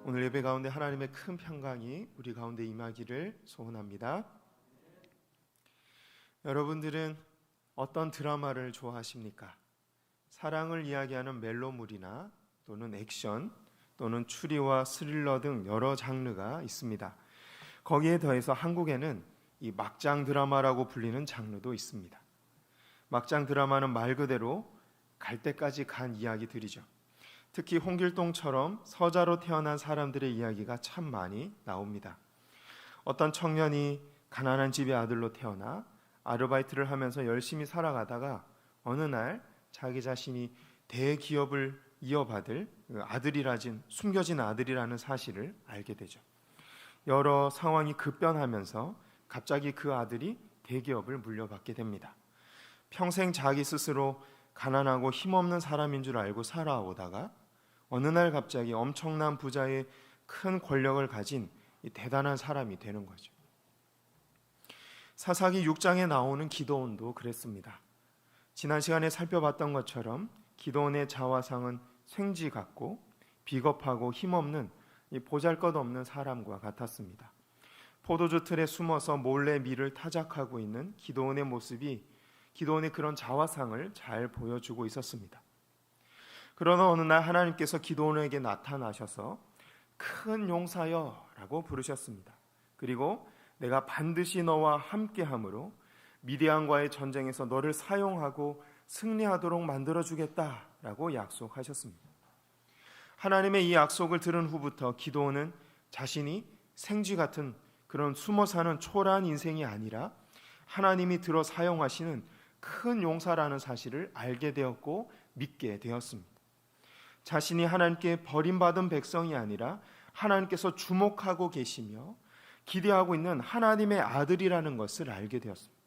오늘 예배 가운데 하나님의 큰 평강이 우리 가운데 임하기를 소원합니다. 여러분들은 어떤 드라마를 좋아하십니까? 사랑을 이야기하는 멜로물이나 또는 액션 또는 추리와 스릴러 등 여러 장르가 있습니다. 거기에 더해서 한국에는 이 막장 드라마라고 불리는 장르도 있습니다. 막장 드라마는 말 그대로 갈 때까지 간 이야기들이죠. 특히 홍길동처럼 서자로 태어난 사람들의 이야기가 참 많이 나옵니다. 어떤 청년이 가난한 집의 아들로 태어나 아르바이트를 하면서 열심히 살아가다가 어느 날 자기 자신이 대기업을 이어받을 숨겨진 아들이라는 사실을 알게 되죠. 여러 상황이 급변하면서 갑자기 그 아들이 대기업을 물려받게 됩니다. 평생 자기 스스로 가난하고 힘없는 사람인 줄 알고 살아오다가 어느 날 갑자기 엄청난 부자의 큰 권력을 가진 이 대단한 사람이 되는 거죠. 사사기 6장에 나오는 기드온도 그랬습니다. 지난 시간에 살펴봤던 것처럼 기드온의 자화상은 생쥐 같고 비겁하고 힘없는 이 보잘것없는 사람과 같았습니다. 포도주 틀에 숨어서 몰래 밀을 타작하고 있는 기드온의 모습이 기드온의 그런 자화상을 잘 보여주고 있었습니다. 그러나 어느 날 하나님께서 기드온에게 나타나셔서 큰 용사여 라고 부르셨습니다. 그리고 내가 반드시 너와 함께함으로 미디안과의 전쟁에서 너를 사용하고 승리하도록 만들어주겠다 라고 약속하셨습니다. 하나님의 이 약속을 들은 후부터 기드온은 자신이 생쥐 같은 그런 숨어 사는 초라한 인생이 아니라 하나님이 들어 사용하시는 큰 용사라는 사실을 알게 되었고 믿게 되었습니다. 자신이 하나님께 버림받은 백성이 아니라 하나님께서 주목하고 계시며 기대하고 있는 하나님의 아들이라는 것을 알게 되었습니다.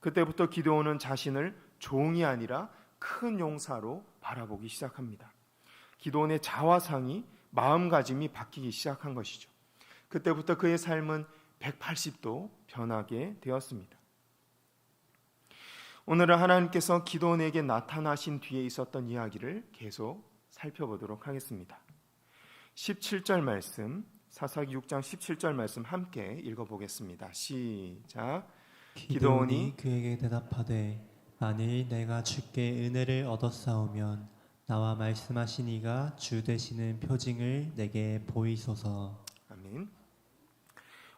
그때부터 기드온은 자신을 종이 아니라 큰 용사로 바라보기 시작합니다. 기드온의 자화상이 마음가짐이 바뀌기 시작한 것이죠. 그때부터 그의 삶은 180도 변하게 되었습니다. 오늘은 하나님께서 기드온에게 나타나신 뒤에 있었던 이야기를 계속 살펴보도록 하겠습니다. 17절 말씀, 사사기 6장 17절 말씀 함께 읽어보겠습니다. 시작. 기드온이 그에게 대답하되 만일 내가 주께 은혜를 얻었사오면 나와 말씀하신 이가 주 되시는 표징을 내게 보이소서. 아멘.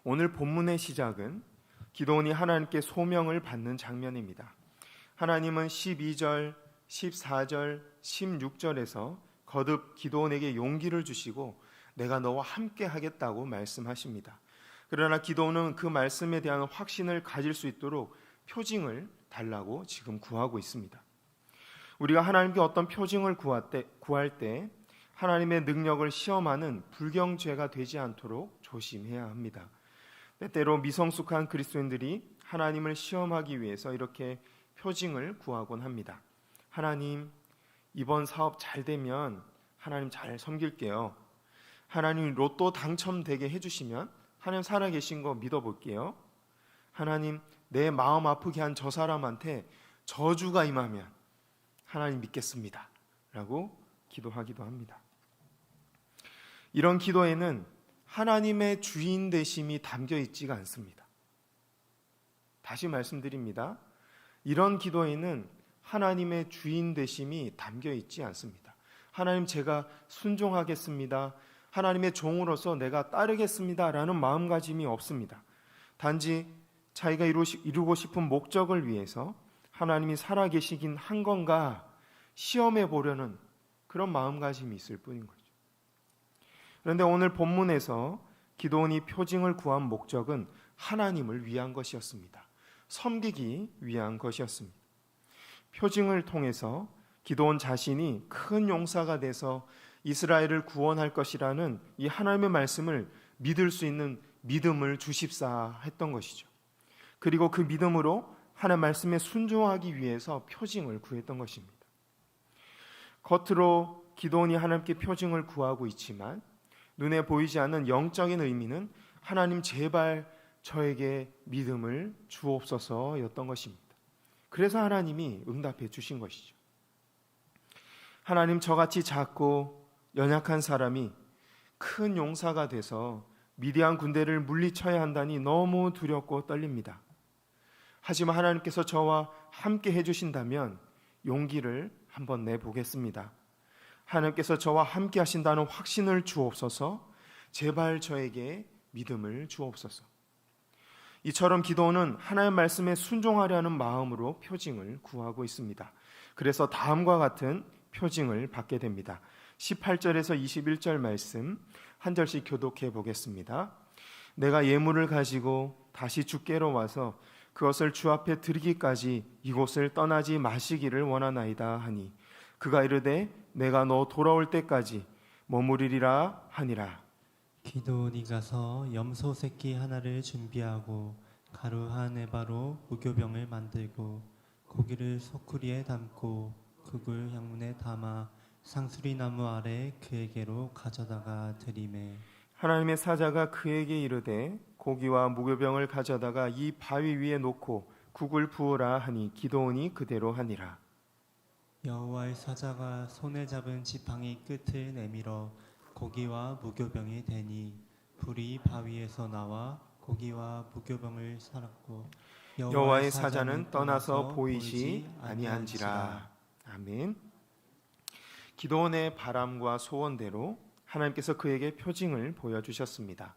오늘 본문의 시작은 기드온이 하나님께 소명을 받는 장면입니다. 하나님은 12절, 14절, 16절에서 거듭 기드온에게 용기를 주시고 내가 너와 함께 하겠다고 말씀하십니다. 그러나 기드온은 그 말씀에 대한 확신을 가질 수 있도록 표징을 달라고 지금 구하고 있습니다. 우리가 하나님께 어떤 표징을 구할 때 하나님의 능력을 시험하는 불경죄가 되지 않도록 조심해야 합니다. 때때로 미성숙한 그리스도인들이 하나님을 시험하기 위해서 이렇게 표징을 구하곤 합니다. 하나님, 이번 사업 잘 되면 하나님 잘 섬길게요. 하나님 로또 당첨되게 해주시면 하나님 살아계신 거 믿어볼게요. 하나님 내 마음 아프게 한 저 사람한테 저주가 임하면 하나님 믿겠습니다 라고 기도하기도 합니다. 이런 기도에는 하나님의 주인 되심이 담겨 있지가 않습니다. 다시 말씀드립니다. 이런 기도에는 하나님의 주인 되심이 담겨 있지 않습니다. 하나님 제가 순종하겠습니다. 하나님의 종으로서 내가 따르겠습니다 라는 마음가짐이 없습니다. 단지 자기가 이루고 싶은 목적을 위해서 하나님이 살아계시긴 한 건가 시험해 보려는 그런 마음가짐이 있을 뿐인 거죠. 그런데 오늘 본문에서 기드온이 표징을 구한 목적은 하나님을 위한 것이었습니다. 섬기기 위한 것이었습니다. 표징을 통해서 기드온 자신이 큰 용사가 돼서 이스라엘을 구원할 것이라는 이 하나님의 말씀을 믿을 수 있는 믿음을 주십사 했던 것이죠. 그리고 그 믿음으로 하나님의 말씀에 순종하기 위해서 표징을 구했던 것입니다. 겉으로 기드온이 하나님께 표징을 구하고 있지만 눈에 보이지 않는 영적인 의미는 하나님 제발 저에게 믿음을 주옵소서였던 것입니다. 그래서 하나님이 응답해 주신 것이죠. 하나님 저같이 작고 연약한 사람이 큰 용사가 돼서 미디안 군대를 물리쳐야 한다니 너무 두렵고 떨립니다. 하지만 하나님께서 저와 함께 해주신다면 용기를 한번 내보겠습니다. 하나님께서 저와 함께 하신다는 확신을 주옵소서. 제발 저에게 믿음을 주옵소서. 이처럼 기도는 하나님의 말씀에 순종하려는 마음으로 표징을 구하고 있습니다. 그래서 다음과 같은 표징을 받게 됩니다. 18절에서 21절 말씀 한 절씩 교독해 보겠습니다. 내가 예물을 가지고 다시 주께로 와서 그것을 주 앞에 드리기까지 이곳을 떠나지 마시기를 원하나이다 하니 그가 이르되 내가 너 돌아올 때까지 머무르리라 하니라. 기도원이 가서 염소 새끼 하나를 준비하고 가루 한 에바로 무교병을 만들고 고기를 소쿠리에 담고 국을 향문에 담아 상수리 나무 아래 그에게로 가져다가 드리매 하나님의 사자가 그에게 이르되 고기와 무교병을 가져다가 이 바위 위에 놓고 국을 부으라 하니 기도원이 그대로 하니라. 여호와의 사자가 손에 잡은 지팡이 끝을 내밀어 고기와 무교병이 되니 불이 바위에서 나와 고기와 무교병을 살았고 여호와의 사자는 떠나서 보이지 아니한지라. 아멘. 기도원의 바람과 소원대로 하나님께서 그에게 표징을 보여주셨습니다.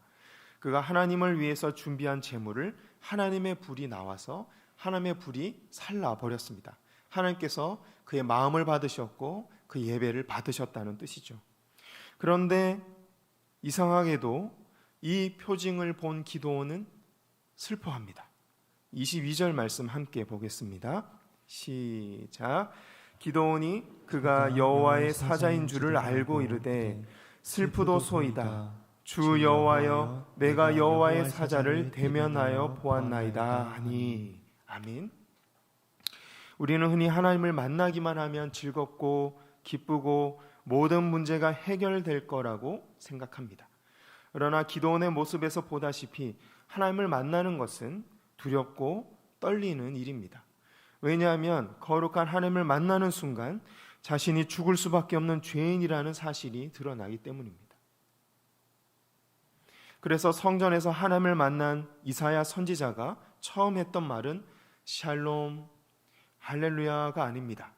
그가 하나님을 위해서 준비한 제물을 하나님의 불이 나와서 하나님의 불이 살라버렸습니다. 하나님께서 그의 마음을 받으셨고 그 예배를 받으셨다는 뜻이죠. 그런데 이상하게도 이 표징을 본 기도원은 슬퍼합니다. 22절 말씀 함께 보겠습니다. 시작. 기도원이 그가 여호와의 사자인 줄을 알고 이르되 슬프도소이다. 주 여호와여 내가 여호와의 사자를 대면하여 보았나이다 하니. 아멘. 우리는 흔히 하나님을 만나기만 하면 즐겁고 기쁘고 모든 문제가 해결될 거라고 생각합니다. 그러나 기도원의 모습에서 보다시피 하나님을 만나는 것은 두렵고 떨리는 일입니다. 왜냐하면 거룩한 하나님을 만나는 순간 자신이 죽을 수밖에 없는 죄인이라는 사실이 드러나기 때문입니다. 그래서 성전에서 하나님을 만난 이사야 선지자가 처음 했던 말은 샬롬, 할렐루야가 아닙니다.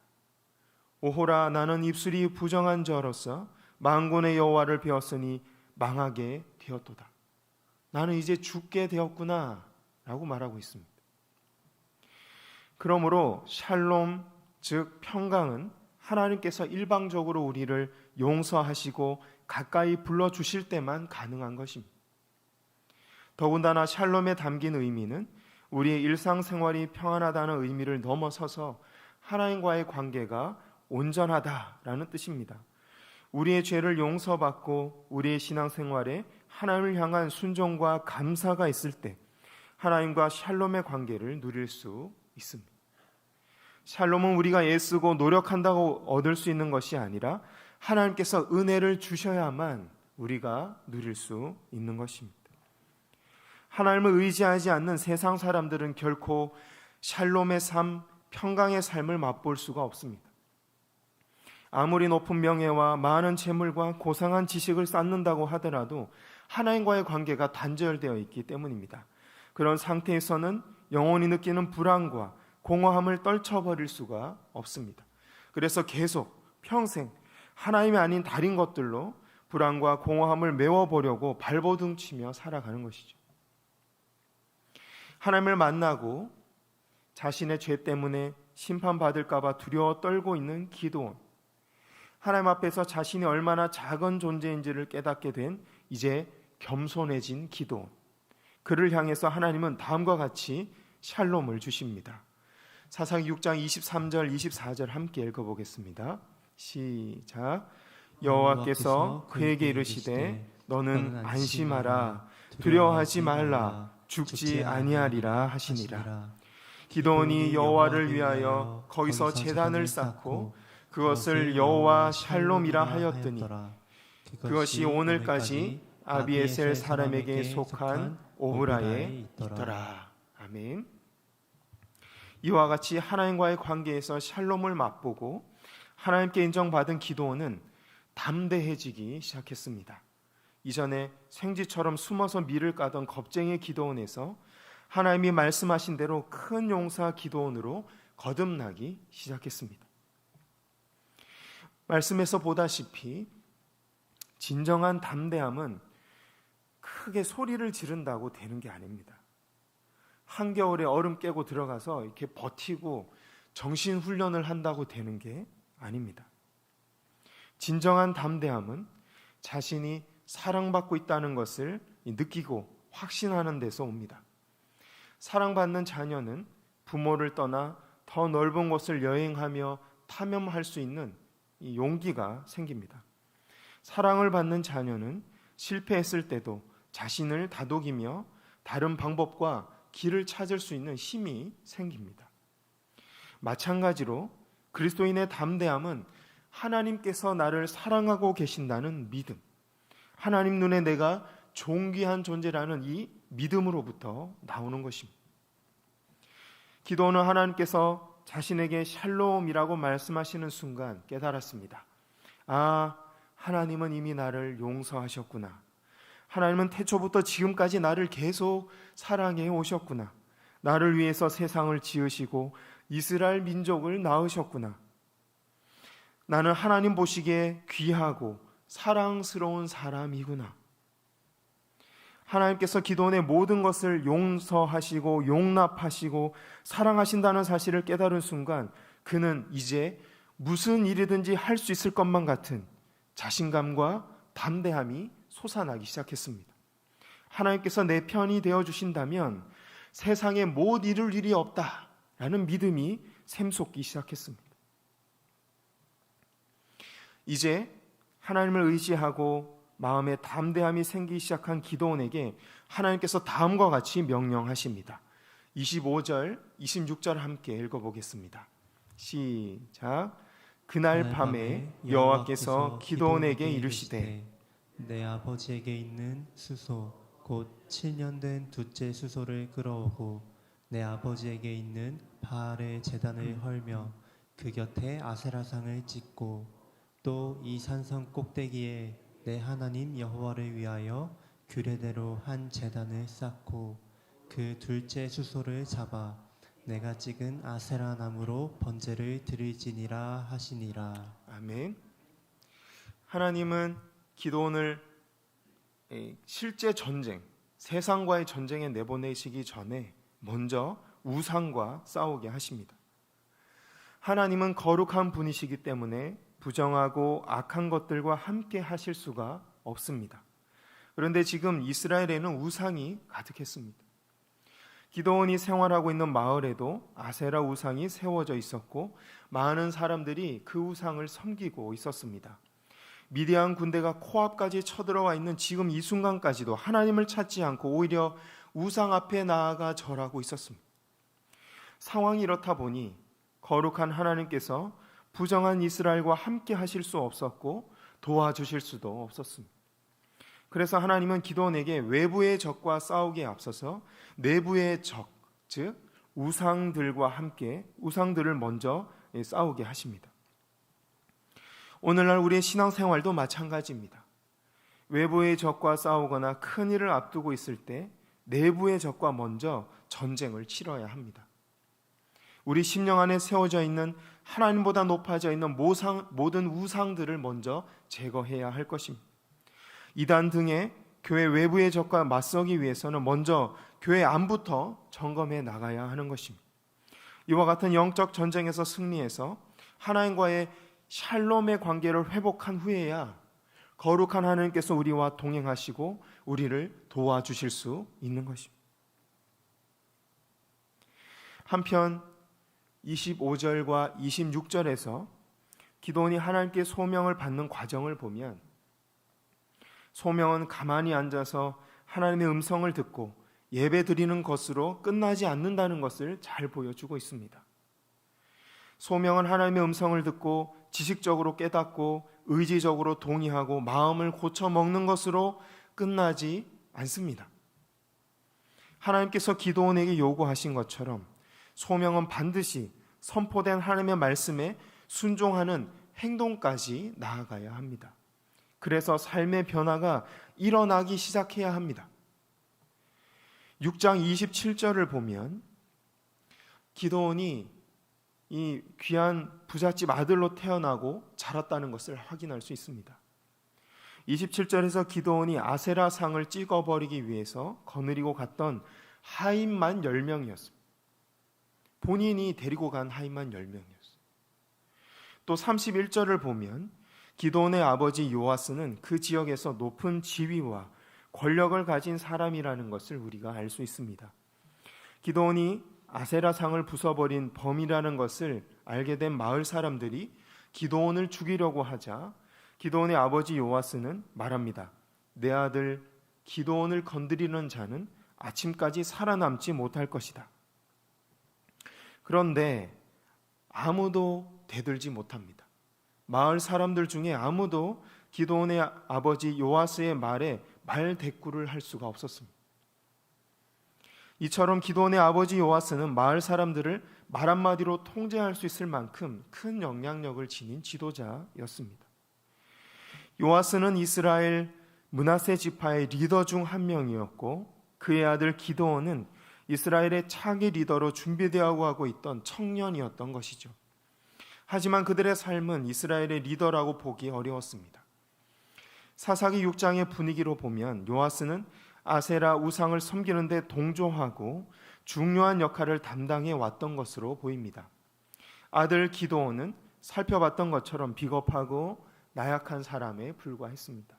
오호라 나는 입술이 부정한 자로서 만군의 여호와를 배웠으니 망하게 되었도다. 나는 이제 죽게 되었구나 라고 말하고 있습니다. 그러므로 샬롬 즉 평강은 하나님께서 일방적으로 우리를 용서하시고 가까이 불러주실 때만 가능한 것입니다. 더군다나 샬롬에 담긴 의미는 우리의 일상생활이 평안하다는 의미를 넘어서서 하나님과의 관계가 온전하다라는 뜻입니다. 우리의 죄를 용서받고 우리의 신앙생활에 하나님을 향한 순종과 감사가 있을 때 하나님과 샬롬의 관계를 누릴 수 있습니다. 샬롬은 우리가 애쓰고 노력한다고 얻을 수 있는 것이 아니라 하나님께서 은혜를 주셔야만 우리가 누릴 수 있는 것입니다. 하나님을 의지하지 않는 세상 사람들은 결코 샬롬의 삶, 평강의 삶을 맛볼 수가 없습니다. 아무리 높은 명예와 많은 재물과 고상한 지식을 쌓는다고 하더라도 하나님과의 관계가 단절되어 있기 때문입니다. 그런 상태에서는 영혼이 느끼는 불안과 공허함을 떨쳐버릴 수가 없습니다. 그래서 계속 평생 하나님이 아닌 다른 것들로 불안과 공허함을 메워보려고 발버둥치며 살아가는 것이죠. 하나님을 만나고 자신의 죄 때문에 심판받을까 봐 두려워 떨고 있는 기도원. 하나님 앞에서 자신이 얼마나 작은 존재인지를 깨닫게 된 이제 겸손해진 기도원. 그를 향해서 하나님은 다음과 같이 샬롬을 주십니다. 사사기 6장 23절 24절 함께 읽어보겠습니다. 시작. 여호와께서 그에게 이르시되 너는 안심하라 두려워하지 말라 죽지 아니하리라 하시니라. 기도원이 여호와를 위하여 거기서 제단을 쌓고 그것을 여호와 샬롬이라 하였더니 그것이 오늘까지 아비에셀 사람에게 속한 오브라에 있더라. 아멘. 이와 같이 하나님과의 관계에서 샬롬을 맛보고 하나님께 인정받은 기도원은 담대해지기 시작했습니다. 이전에 생쥐처럼 숨어서 밀을 까던 겁쟁이 기드온에서 하나님이 말씀하신 대로 큰 용사 기드온으로 거듭나기 시작했습니다. 말씀에서 보다시피 진정한 담대함은 크게 소리를 지른다고 되는 게 아닙니다. 한겨울에 얼음 깨고 들어가서 이렇게 버티고 정신 훈련을 한다고 되는 게 아닙니다. 진정한 담대함은 자신이 사랑받고 있다는 것을 느끼고 확신하는 데서 옵니다. 사랑받는 자녀는 부모를 떠나 더 넓은 곳을 여행하며 탐험할 수 있는 이 용기가 생깁니다. 사랑을 받는 자녀는 실패했을 때도 자신을 다독이며 다른 방법과 길을 찾을 수 있는 힘이 생깁니다. 마찬가지로 그리스도인의 담대함은 하나님께서 나를 사랑하고 계신다는 믿음, 하나님 눈에 내가 존귀한 존재라는 이 믿음으로부터 나오는 것입니다. 기도는 하나님께서 자신에게 샬롬이라고 말씀하시는 순간 깨달았습니다. 아, 하나님은 이미 나를 용서하셨구나. 하나님은 태초부터 지금까지 나를 계속 사랑해 오셨구나. 나를 위해서 세상을 지으시고 이스라엘 민족을 낳으셨구나. 나는 하나님 보시기에 귀하고 사랑스러운 사람이구나. 하나님께서 기도원의 모든 것을 용서하시고 용납하시고 사랑하신다는 사실을 깨달은 순간 그는 이제 무슨 일이든지 할 수 있을 것만 같은 자신감과 담대함이 솟아나기 시작했습니다. 하나님께서 내 편이 되어주신다면 세상에 못 이룰 일이 없다라는 믿음이 샘솟기 시작했습니다. 이제 하나님을 의지하고 마음에 담대함이 생기기 시작한 기도원에게 하나님께서 다음과 같이 명령하십니다. 25절, 26절 함께 읽어보겠습니다. 시작. 그날 밤에 여호와께서 기도원에게 이르시되 내 아버지에게 있는 수소 곧 7년 된 둘째 수소를 끌어오고 내 아버지에게 있는 바알의 제단을 헐며 그 곁에 아세라상을 짓고 또 이 산성 꼭대기에 내 하나님 여호와를 위하여 규례대로 한 제단을 쌓고 그 둘째 수소를 잡아 내가 찍은 아세라 나무로 번제를 드릴지니라 하시니라. 아멘. 하나님은 기도원을 실제 전쟁, 세상과의 전쟁에 내보내시기 전에 먼저 우상과 싸우게 하십니다. 하나님은 거룩한 분이시기 때문에 부정하고 악한 것들과 함께 하실 수가 없습니다. 그런데 지금 이스라엘에는 우상이 가득했습니다. 기도원이 생활하고 있는 마을에도 아세라 우상이 세워져 있었고 많은 사람들이 그 우상을 섬기고 있었습니다. 미디안 군대가 코앞까지 쳐들어와 있는 지금 이 순간까지도 하나님을 찾지 않고 오히려 우상 앞에 나아가 절하고 있었습니다. 상황이 이렇다 보니 거룩한 하나님께서 부정한 이스라엘과 함께 하실 수 없었고 도와주실 수도 없었습니다. 그래서 하나님은 기도원에게 외부의 적과 싸우기에 앞서서 내부의 적, 즉 우상들과 함께 우상들을 먼저 싸우게 하십니다. 오늘날 우리의 신앙생활도 마찬가지입니다. 외부의 적과 싸우거나 큰 일을 앞두고 있을 때 내부의 적과 먼저 전쟁을 치러야 합니다. 우리 심령 안에 세워져 있는 하나님보다 높아져 있는 모든 우상들을 먼저 제거해야 할 것입니다. 이단 등의 교회 외부의 적과 맞서기 위해서는 먼저 교회 안부터 점검해 나가야 하는 것입니다. 이와 같은 영적 전쟁에서 승리해서 하나님과의 샬롬의 관계를 회복한 후에야 거룩한 하나님께서 우리와 동행하시고 우리를 도와주실 수 있는 것입니다. 한편 25절과 26절에서 기도원이 하나님께 소명을 받는 과정을 보면 소명은 가만히 앉아서 하나님의 음성을 듣고 예배 드리는 것으로 끝나지 않는다는 것을 잘 보여주고 있습니다. 소명은 하나님의 음성을 듣고 지식적으로 깨닫고 의지적으로 동의하고 마음을 고쳐 먹는 것으로 끝나지 않습니다. 하나님께서 기도원에게 요구하신 것처럼 소명은 반드시 선포된 하나님의 말씀에 순종하는 행동까지 나아가야 합니다. 그래서 삶의 변화가 일어나기 시작해야 합니다. 6장 27절을 보면 기드온이 이 귀한 부잣집 아들로 태어나고 자랐다는 것을 확인할 수 있습니다. 27절에서 기드온이 아세라 상을 찍어버리기 위해서 거느리고 갔던 하인만 10명이었습니다. 본인이 데리고 간 하인만 10명이었어요. 또 31절을 보면 기드온의 아버지 요아스는 그 지역에서 높은 지위와 권력을 가진 사람이라는 것을 우리가 알 수 있습니다. 기드온이 아세라 상을 부숴버린 범이라는 것을 알게 된 마을 사람들이 기드온을 죽이려고 하자 기드온의 아버지 요아스는 말합니다. 내 아들 기드온을 건드리는 자는 아침까지 살아남지 못할 것이다. 그런데 아무도 대들지 못합니다. 마을 사람들 중에 아무도 기드온의 아버지 요아스의 말에 말대꾸를 할 수가 없었습니다. 이처럼 기드온의 아버지 요아스는 마을 사람들을 말 한마디로 통제할 수 있을 만큼 큰 영향력을 지닌 지도자였습니다. 요아스는 이스라엘 므낫세 지파의 리더 중 한 명이었고 그의 아들 기드온은 이스라엘의 차기 리더로 준비되어 하고 있던 청년이었던 것이죠. 하지만 그들의 삶은 이스라엘의 리더라고 보기 어려웠습니다. 사사기 6장의 분위기로 보면 요아스는 아세라 우상을 섬기는 데 동조하고 중요한 역할을 담당해 왔던 것으로 보입니다. 아들 기드온은 살펴봤던 것처럼 비겁하고 나약한 사람에 불과했습니다.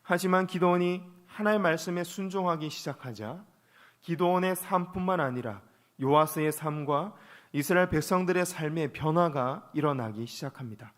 하지만 기드온이 하나님의 말씀에 순종하기 시작하자 기드온의 삶뿐만 아니라 요아스의 삶과 이스라엘 백성들의 삶의 변화가 일어나기 시작합니다.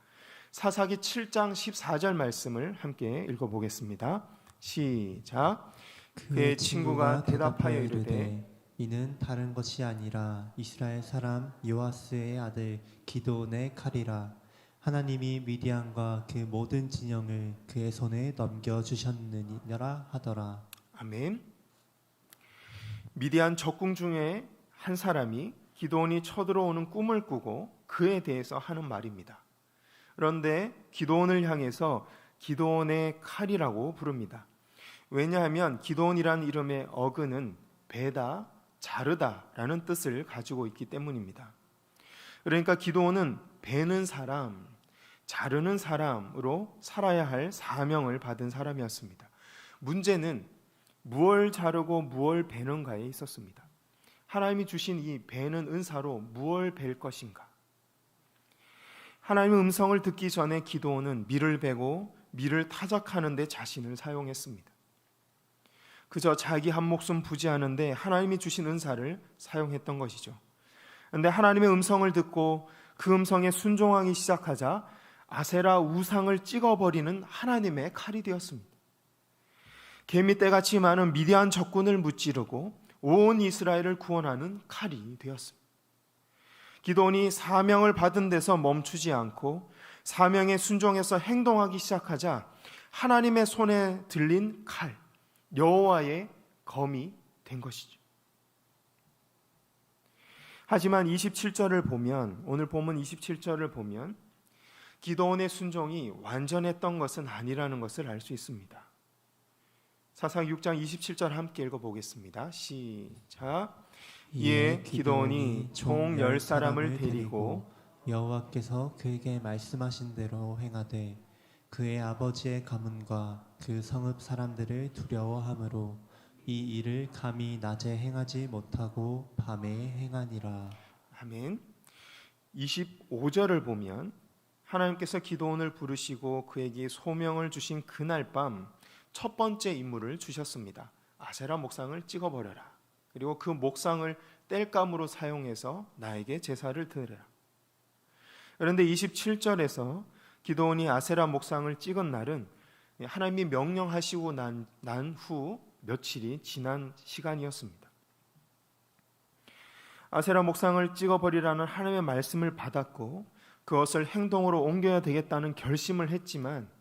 사사기 7장 14절 말씀을 함께 읽어보겠습니다. 시작. 그의 친구가 대답하여 이르되 이는 다른 것이 아니라 이스라엘 사람 요아스의 아들 기드온의 칼이라. 하나님이 미디안과 그 모든 진영을 그의 손에 넘겨주셨느니라 하더라. 아멘. 미디안 적궁 중에 한 사람이 기드온이 쳐들어오는 꿈을 꾸고 그에 대해서 하는 말입니다. 그런데 기드온을 향해서 기드온의 칼이라고 부릅니다. 왜냐하면 기드온이라는 이름의 어근은 베다, 자르다라는 뜻을 가지고 있기 때문입니다. 그러니까 기드온은 베는 사람, 자르는 사람으로 살아야 할 사명을 받은 사람이었습니다. 문제는 무엇을 자르고 무엇을 베는가에 있었습니다. 하나님이 주신 이 베는 은사로 무엇을 벨 것인가? 하나님의 음성을 듣기 전에 기드온은 밀을 베고 밀을 타작하는 데 자신을 사용했습니다. 그저 자기 한 목숨 부지하는 데 하나님이 주신 은사를 사용했던 것이죠. 그런데 하나님의 음성을 듣고 그 음성에 순종하기 시작하자 아세라 우상을 찍어버리는 하나님의 칼이 되었습니다. 개미떼같이 많은 미디안 적군을 무찌르고 온 이스라엘을 구원하는 칼이 되었습니다. 기드온이 사명을 받은 데서 멈추지 않고 사명에 순종해서 행동하기 시작하자 하나님의 손에 들린 칼, 여호와의 검이 된 것이죠. 하지만 27절을 보면, 오늘 본문 27절을 보면 기드온의 순종이 완전했던 것은 아니라는 것을 알 수 있습니다. 사사기 6장 27절 함께 읽어보겠습니다. 시작. 이에 기드온이 총 10사람을 데리고 여호와께서 그에게 말씀하신 대로 행하되 그의 아버지의 가문과 그 성읍 사람들을 두려워함으로 이 일을 감히 낮에 행하지 못하고 밤에 행하니라. 아멘. 25절을 보면 하나님께서 기드온을 부르시고 그에게 소명을 주신 그날 밤 첫 번째 임무를 주셨습니다. 아세라 목상을 찍어버려라. 그리고 그 목상을 땔감으로 사용해서 나에게 제사를 드려라. 그런데 27절에서 기드온이 아세라 목상을 찍은 날은 하나님이 명령하시고 난 후 며칠이 지난 시간이었습니다. 아세라 목상을 찍어버리라는 하나님의 말씀을 받았고 그것을 행동으로 옮겨야 되겠다는 결심을 했지만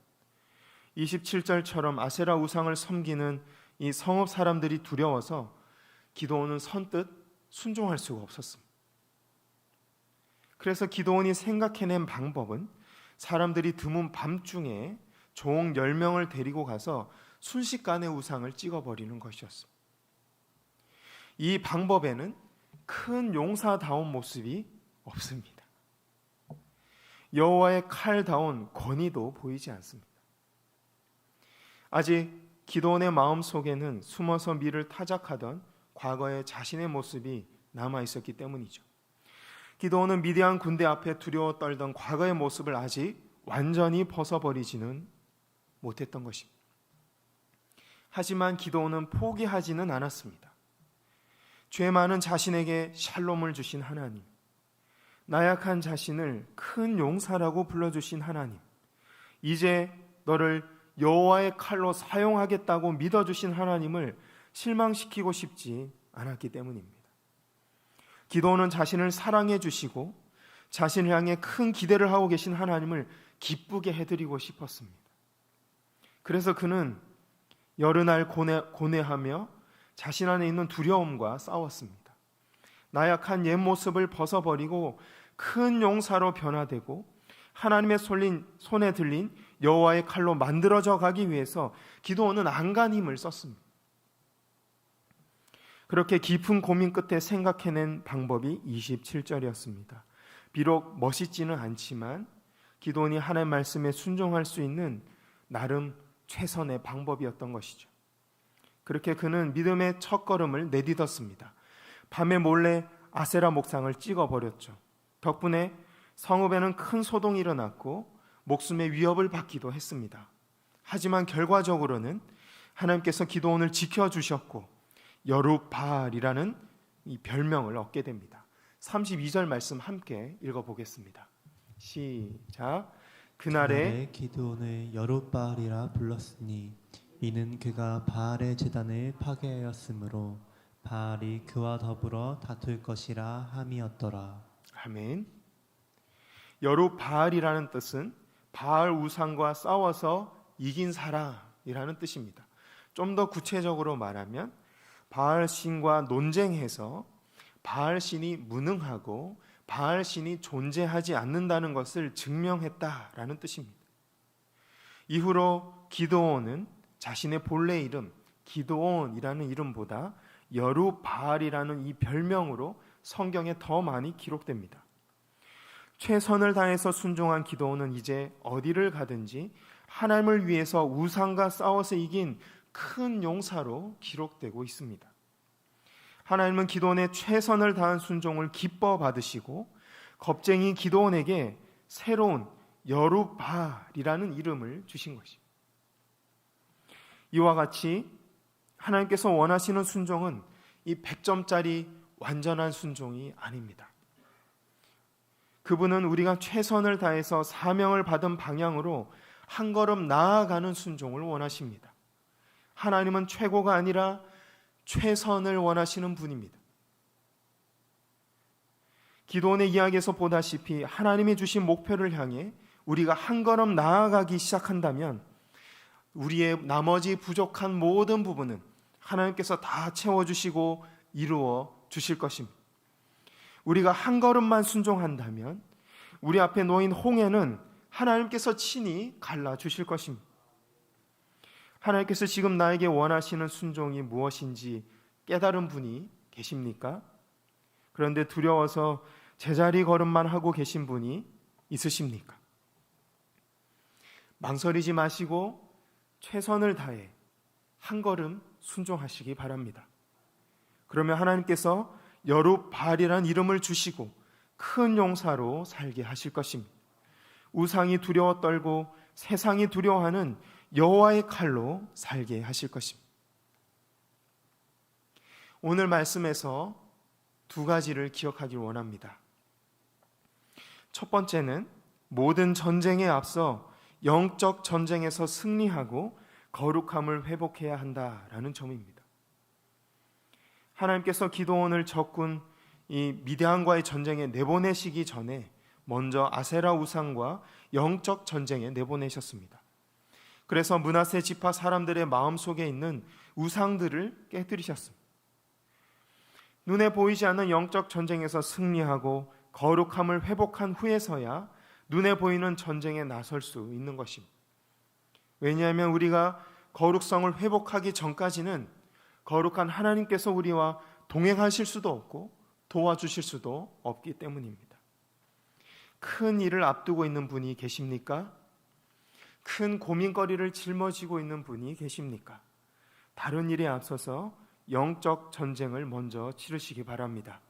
27절처럼 아세라 우상을 섬기는 이 성읍 사람들이 두려워서 기드온은 선뜻 순종할 수가 없었습니다. 그래서 기드온이 생각해낸 방법은 사람들이 드문 밤중에 종 10명을 데리고 가서 순식간에 우상을 찍어버리는 것이었습니다. 이 방법에는 큰 용사다운 모습이 없습니다. 여호와의 칼다운 권위도 보이지 않습니다. 아직 기드온의 마음 속에는 숨어서 미를 타작하던 과거의 자신의 모습이 남아 있었기 때문이죠. 기드온은 미디안 군대 앞에 두려워 떨던 과거의 모습을 아직 완전히 벗어버리지는 못했던 것입니다. 하지만 기드온은 포기하지는 않았습니다. 죄 많은 자신에게 샬롬을 주신 하나님, 나약한 자신을 큰 용사라고 불러주신 하나님, 이제 너를 여호와의 칼로 사용하겠다고 믿어주신 하나님을 실망시키고 싶지 않았기 때문입니다. 기드온은 자신을 사랑해 주시고 자신을 향해 큰 기대를 하고 계신 하나님을 기쁘게 해드리고 싶었습니다. 그래서 그는 여러 날 고뇌하며 자신 안에 있는 두려움과 싸웠습니다. 나약한 옛 모습을 벗어버리고 큰 용사로 변화되고 하나님의 손에 들린 여호와의 칼로 만들어져 가기 위해서 기드온은 안간 힘을 썼습니다. 그렇게 깊은 고민 끝에 생각해낸 방법이 27절이었습니다. 비록 멋있지는 않지만 기드온이 하나님의 말씀에 순종할 수 있는 나름 최선의 방법이었던 것이죠. 그렇게 그는 믿음의 첫걸음을 내딛었습니다. 밤에 몰래 아세라 목상을 찍어버렸죠. 덕분에 성읍에는 큰 소동이 일어났고 목숨의 위협을 받기도 했습니다. 하지만 결과적으로는 하나님께서 기드온을 지켜주셨고 여룹바알이라는 이 별명을 얻게 됩니다. 32절 말씀 함께 읽어보겠습니다. 시작. 그날에 기드온을 여룹바알이라 불렀으니 이는 그가 바알의 제단을 파괴하였으므로 바알이 그와 더불어 다툴 것이라 함이었더라. 아멘. 여룹바알이라는 뜻은 바알 우상과 싸워서 이긴 사람이라는 뜻입니다. 좀 더 구체적으로 말하면 바알 신과 논쟁해서 바알 신이 무능하고 바알 신이 존재하지 않는다는 것을 증명했다라는 뜻입니다. 이후로 기드온은 자신의 본래 이름 기드온이라는 이름보다 여룹바알이라는 이 별명으로 성경에 더 많이 기록됩니다. 최선을 다해서 순종한 기드온은 이제 어디를 가든지 하나님을 위해서 우상과 싸워서 이긴 큰 용사로 기록되고 있습니다. 하나님은 기드온의 최선을 다한 순종을 기뻐 받으시고 겁쟁이 기드온에게 새로운 여룹바알이라는 이름을 주신 것입니다. 이와 같이 하나님께서 원하시는 순종은 이 100점짜리 완전한 순종이 아닙니다. 그분은 우리가 최선을 다해서 사명을 받은 방향으로 한 걸음 나아가는 순종을 원하십니다. 하나님은 최고가 아니라 최선을 원하시는 분입니다. 기드온의 이야기에서 보다시피 하나님이 주신 목표를 향해 우리가 한 걸음 나아가기 시작한다면 우리의 나머지 부족한 모든 부분은 하나님께서 다 채워주시고 이루어 주실 것입니다. 우리가 한 걸음만 순종한다면 우리 앞에 놓인 홍해는 하나님께서 친히 갈라주실 것입니다. 하나님께서 지금 나에게 원하시는 순종이 무엇인지 깨달은 분이 계십니까? 그런데 두려워서 제자리 걸음만 하고 계신 분이 있으십니까? 망설이지 마시고 최선을 다해 한 걸음 순종하시기 바랍니다. 그러면 하나님께서 여룹바알이라는 이름을 주시고 큰 용사로 살게 하실 것입니다. 우상이 두려워 떨고 세상이 두려워하는 여호와의 칼로 살게 하실 것입니다. 오늘 말씀에서 두 가지를 기억하길 원합니다. 첫 번째는 모든 전쟁에 앞서 영적 전쟁에서 승리하고 거룩함을 회복해야 한다라는 점입니다. 하나님께서 기드온을 적군 이 미디안과의 전쟁에 내보내시기 전에 먼저 아세라 우상과 영적 전쟁에 내보내셨습니다. 그래서 므낫세 지파 사람들의 마음속에 있는 우상들을 깨뜨리셨습니다. 눈에 보이지 않는 영적 전쟁에서 승리하고 거룩함을 회복한 후에서야 눈에 보이는 전쟁에 나설 수 있는 것입니다. 왜냐하면 우리가 거룩성을 회복하기 전까지는 거룩한 하나님께서 우리와 동행하실 수도 없고 도와주실 수도 없기 때문입니다. 큰 일을 앞두고 있는 분이 계십니까? 큰 고민거리를 짊어지고 있는 분이 계십니까? 다른 일에 앞서서 영적 전쟁을 먼저 치르시기 바랍니다.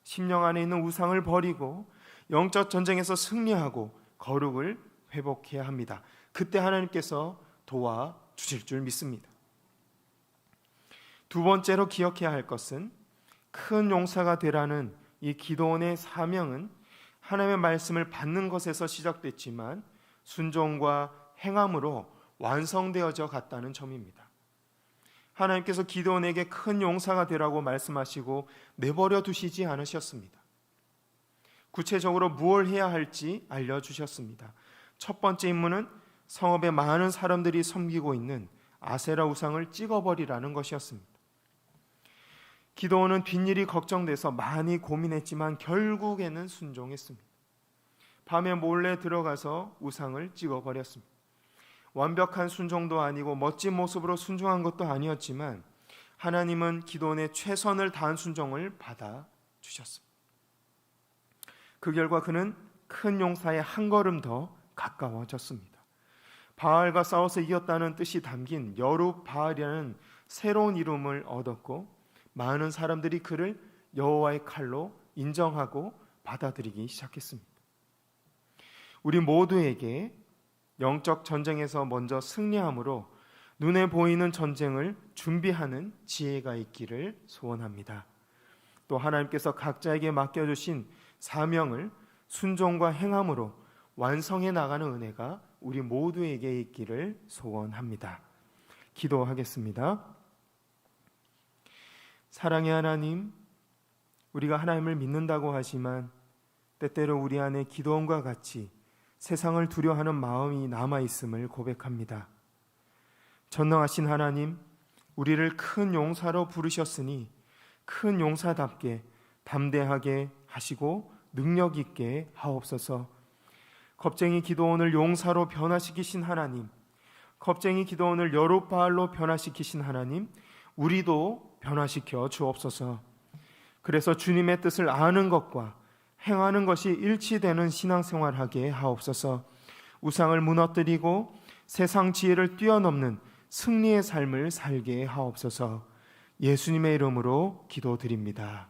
심령 안에 있는 우상을 버리고 영적 전쟁에서 승리하고 거룩을 회복해야 합니다. 그때 하나님께서 도와주실 줄 믿습니다. 두 번째로 기억해야 할 것은 큰 용사가 되라는 이 기도원의 사명은 하나님의 말씀을 받는 것에서 시작됐지만 순종과 행함으로 완성되어져 갔다는 점입니다. 하나님께서 기도원에게 큰 용사가 되라고 말씀하시고 내버려 두시지 않으셨습니다. 구체적으로 무엇을 해야 할지 알려주셨습니다. 첫 번째 임무는 성읍에 많은 사람들이 섬기고 있는 아세라 우상을 찍어버리라는 것이었습니다. 기도원은 뒷일이 걱정돼서 많이 고민했지만 결국에는 순종했습니다. 밤에 몰래 들어가서 우상을 찍어버렸습니다. 완벽한 순종도 아니고 멋진 모습으로 순종한 것도 아니었지만 하나님은 기도원의 최선을 다한 순종을 받아주셨습니다. 그 결과 그는 큰 용사의 한 걸음 더 가까워졌습니다. 바알과 싸워서 이겼다는 뜻이 담긴 여룹바알이라는 새로운 이름을 얻었고 많은 사람들이 그를 여호와의 칼로 인정하고 받아들이기 시작했습니다. 우리 모두에게 영적 전쟁에서 먼저 승리함으로 눈에 보이는 전쟁을 준비하는 지혜가 있기를 소원합니다. 또 하나님께서 각자에게 맡겨주신 사명을 순종과 행함으로 완성해 나가는 은혜가 우리 모두에게 있기를 소원합니다. 기도하겠습니다. 사랑의 하나님, 우리가 하나님을 믿는다고 하지만 때때로 우리 안에 기도원과 같이 세상을 두려워하는 마음이 남아있음을 고백합니다. 전능하신 하나님, 우리를 큰 용사로 부르셨으니 큰 용사답게 담대하게 하시고 능력 있게 하옵소서. 겁쟁이 기도원을 용사로 변화시키신 하나님, 겁쟁이 기도원을 여룹바알로 변화시키신 하나님, 우리도 변화시켜 주옵소서. 그래서 주님의 뜻을 아는 것과 행하는 것이 일치되는 신앙생활하게 하옵소서. 우상을 무너뜨리고 세상 지혜를 뛰어넘는 승리의 삶을 살게 하옵소서. 예수님의 이름으로 기도드립니다.